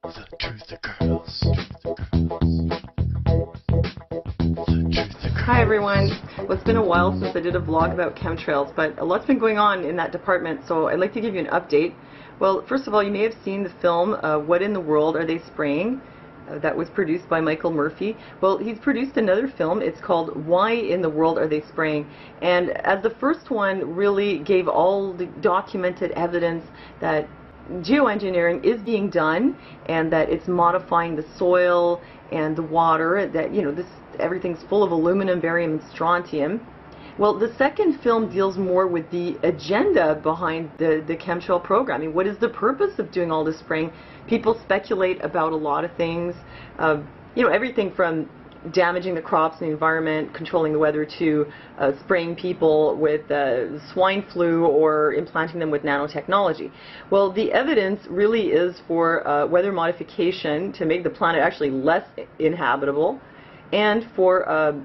The truth occurs. Hi everyone. Well, it's been a while since I did a vlog about chemtrails, but a lot's been going on in that department, so I'd like to give you an update. Well, first of all, you may have seen the film, What in the World Are They Spraying? That was produced by Michael Murphy. Well, he's produced another film. It's called Why in the World Are They Spraying? And as the first one really gave all the documented evidence that geoengineering is being done and that it's modifying the soil and the water, that, you know, everything's full of aluminum, barium, and strontium. Well, the second film deals more with the agenda behind the chemtrail programming. What is the purpose of doing all this spraying? People speculate about a lot of things, you know, everything from damaging the crops and the environment, controlling the weather, to spraying people with swine flu or implanting them with nanotechnology. Well, the evidence really is for weather modification to make the planet actually less inhabitable, and for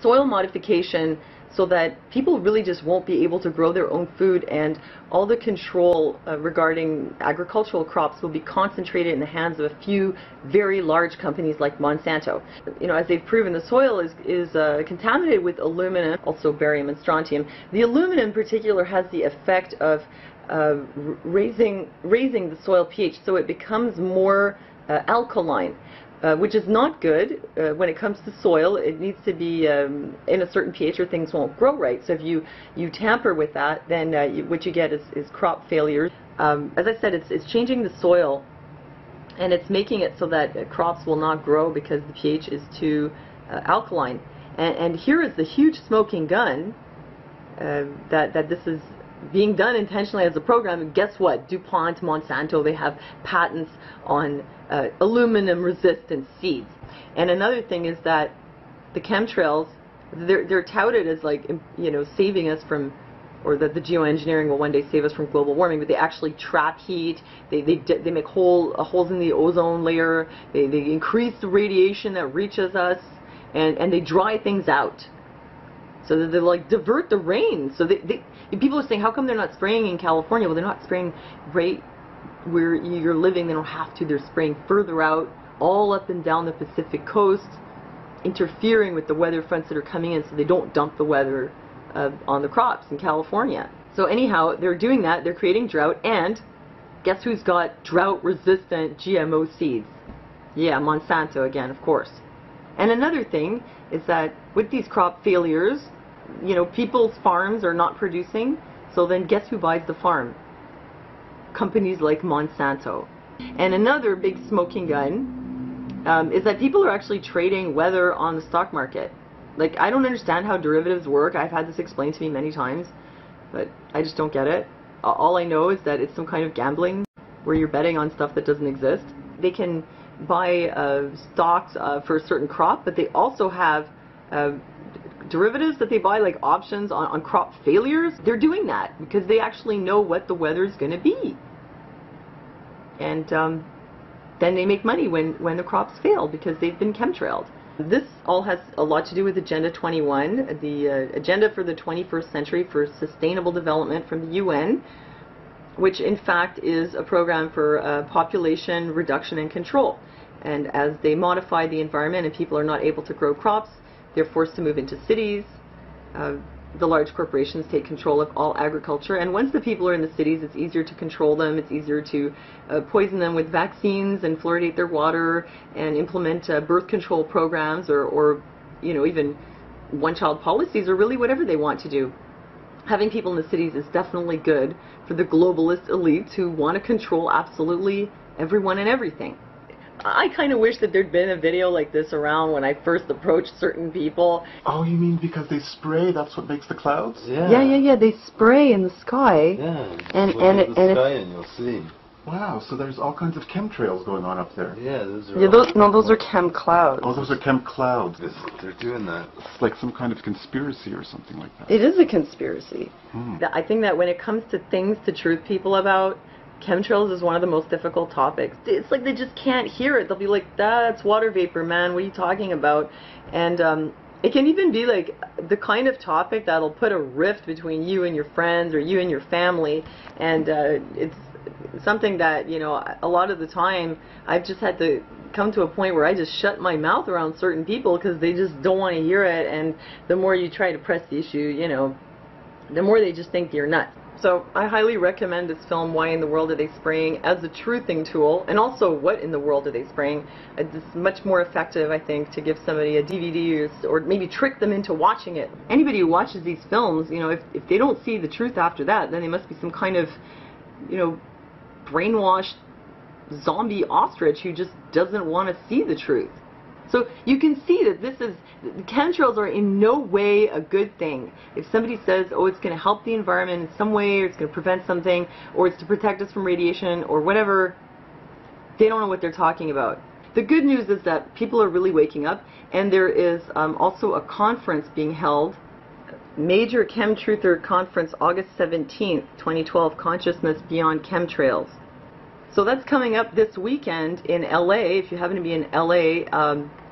soil modification so that people really just won't be able to grow their own food, and all the control regarding agricultural crops will be concentrated in the hands of a few very large companies like Monsanto. You know, as they've proven, the soil is contaminated with aluminum, also barium and strontium. The aluminum in particular has the effect of raising the soil pH, so it becomes more alkaline. Which is not good when it comes to soil. It needs to be in a certain pH or things won't grow right. So if you tamper with that, then what you get is crop failures. As I said, it's changing the soil, and it's making it so that crops will not grow because the pH is too alkaline. And here is the huge smoking gun that this is being done intentionally as a program. And guess what? DuPont, Monsanto, they have patents on aluminum resistant seeds. And another thing is that the chemtrails, they're touted as, like, you know, saving us from, or that the geoengineering will one day save us from global warming, but they actually trap heat, they make holes in the ozone layer, they increase the radiation that reaches us, and they dry things out. So that they, like, divert the rain. So people are saying, how come they're not spraying in California? Well, they're not spraying right where you're living. They don't have to. They're spraying further out, all up and down the Pacific coast, interfering with the weather fronts that are coming in so they don't dump the weather on the crops in California. So anyhow, they're doing that. They're creating drought. And guess who's got drought-resistant GMO seeds? Yeah, Monsanto again, of course. And another thing is that with these crop failures, you know, people's farms are not producing, so then guess who buys the farm? Companies like Monsanto. And another big smoking gun is that people are actually trading weather on the stock market. Like, I don't understand how derivatives work. I've had this explained to me many times, but I just don't get it. All I know is that it's some kind of gambling where you're betting on stuff that doesn't exist. They can buy stocks for a certain crop, but they also have derivatives that they buy, like options on crop failures. They're doing that because they actually know what the weather is going to be, and then they make money when the crops fail because they've been chemtrailed. This all has a lot to do with Agenda 21, the Agenda for the 21st Century for Sustainable Development from the UN, which in fact is a program for population reduction and control. And as they modify the environment and people are not able to grow crops, they're forced to move into cities. The large corporations take control of all agriculture, and once the people are in the cities, it's easier to control them. It's easier to poison them with vaccines and fluoridate their water and implement birth control programs, or you know, even one-child policies, or really whatever they want to do. Having people in the cities is definitely good for the globalist elites who want to control absolutely everyone and everything. I kind of wish that there'd been a video like this around when I first approached certain people. Oh, you mean because they spray, that's what makes the clouds? Yeah. They spray in the sky. Yeah. And look at the sky and you'll see. Wow, so there's all kinds of chemtrails going on up there. Yeah, those are. Yeah, those are chem clouds. Oh, those are chem clouds. They're doing that. It's like some kind of conspiracy or something like that. It is a conspiracy. Hmm. I think that when it comes to things to truth people about, chemtrails is one of the most difficult topics. It's like they just can't hear it. They'll be like, that's water vapor, man, what are you talking about? And it can even be like the kind of topic that'll put a rift between you and your friends or you and your family, and something that, you know, a lot of the time I've just had to come to a point where I just shut my mouth around certain people because they just don't want to hear it, and the more you try to press the issue, you know, the more they just think you're nuts. So I highly recommend this film, Why in the World Are They Spraying, as a truthing tool, and also What in the World Are They Spraying. It's much more effective, I think, to give somebody a DVD or maybe trick them into watching it. Anybody who watches these films, you know, if they don't see the truth after that, then they must be some kind of, you know, brainwashed zombie ostrich who just doesn't want to see the truth. So you can see that the chemtrails are in no way a good thing. If somebody says, oh, it's going to help the environment in some way, or it's going to prevent something, or it's to protect us from radiation, or whatever, they don't know what they're talking about. The good news is that people are really waking up, and there is also a conference being held, Major Chemtruther Conference, August 17th, 2012, Consciousness Beyond Chemtrails. So that's coming up this weekend in LA. If you happen to be in LA,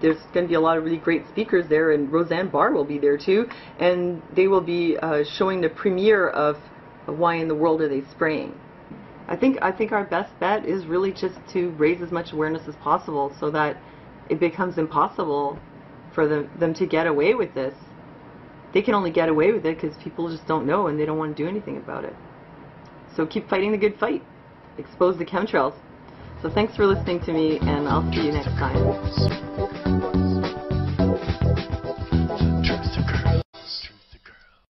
there's going to be a lot of really great speakers there, and Roseanne Barr will be there too, and they will be showing the premiere of Why in the World Are They Spraying. I think our best bet is really just to raise as much awareness as possible so that it becomes impossible for them to get away with this. They can only get away with it because people just don't know and they don't want to do anything about it. So keep fighting the good fight. Expose the chemtrails. So thanks for listening to me, and I'll see you next time.